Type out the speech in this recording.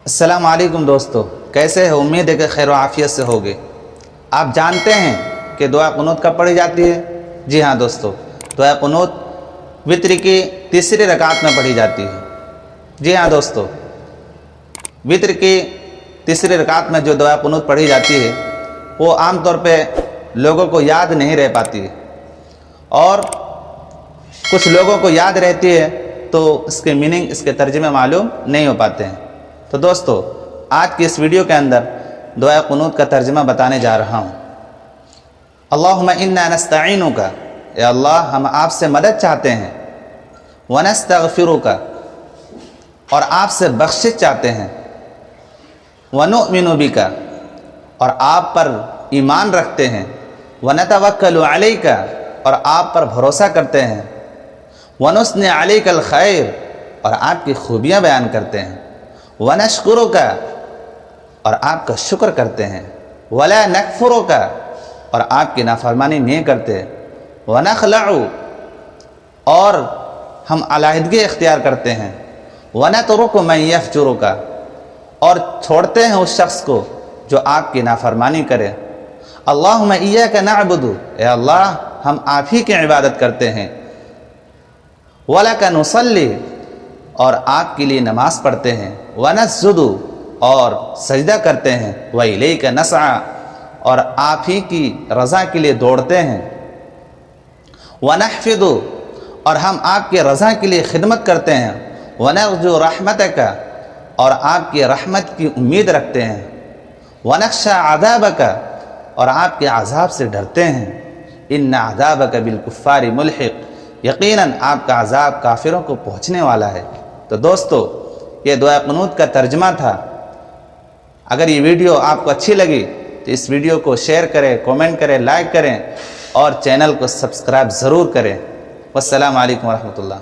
السلام علیکم دوستو، کیسے ہیں؟ امید ہے کہ خیر و عافیت سے ہوگے۔ آپ جانتے ہیں کہ دعا قنوت کب پڑھی جاتی ہے؟ جی ہاں دوستو، دعا قنوت وتر کی تیسری رکعت میں پڑھی جاتی ہے۔ جی ہاں دوستو، وتر کی تیسری رکعت میں جو دعا قنوت پڑھی جاتی ہے وہ عام طور پہ لوگوں کو یاد نہیں رہ پاتی ہے، اور کچھ لوگوں کو یاد رہتی ہے تو اس کے میننگ، اس کے ترجمے معلوم نہیں ہو پاتے ہیں۔ تو دوستو، آج کی اس ویڈیو کے اندر دعا قنوت کا ترجمہ بتانے جا رہا ہوں۔ اللہم انا نستعینک، اے اللہ ہم آپ سے مدد چاہتے ہیں، ونستغفرک، اور آپ سے بخشش چاہتے ہیں، ونؤمن بک، اور آپ پر ایمان رکھتے ہیں، ونتوکل علیک، اور آپ پر بھروسہ کرتے ہیں، ونثنی علیک الخیر، اور آپ کی خوبیاں بیان کرتے ہیں، ونشکرک، اور آپ کا شکر کرتے ہیں، ولا نکفرک، اور آپ کی نافرمانی نہیں کرتے، ونخلع، اور ہم علیحدگی اختیار کرتے ہیں، ونترک من یفجرک، اور چھوڑتے ہیں اس شخص کو جو آپ کی نافرمانی کرے۔ اللہم ایاک نعبد، اے اللہ ہم آپ ہی کی عبادت کرتے ہیں، ولک نصلی، اور آپ کے لیے نماز پڑھتے ہیں، ونسجد، اور سجدہ کرتے ہیں، وإلیک نسعی، اور آپ ہی کی رضا کے لیے دوڑتے ہیں، ونحفظ، اور ہم آپ کی رضا کے لیے خدمت کرتے ہیں، ونرجو رحمتک، اور آپ کی رحمت کی امید رکھتے ہیں، ونخشی عذابک، اور آپ کے عذاب سے ڈرتے ہیں، ان عذابک بالکفار ملحق، یقیناً آپ کا عذاب کافروں کو پہنچنے والا ہے۔ تو دوستو، یہ دعا قنوت کا ترجمہ تھا۔ اگر یہ ویڈیو آپ کو اچھی لگی تو اس ویڈیو کو شیئر کریں، کومنٹ کریں، لائک کریں، اور چینل کو سبسکرائب ضرور کریں۔ والسلام علیکم ورحمۃ اللہ۔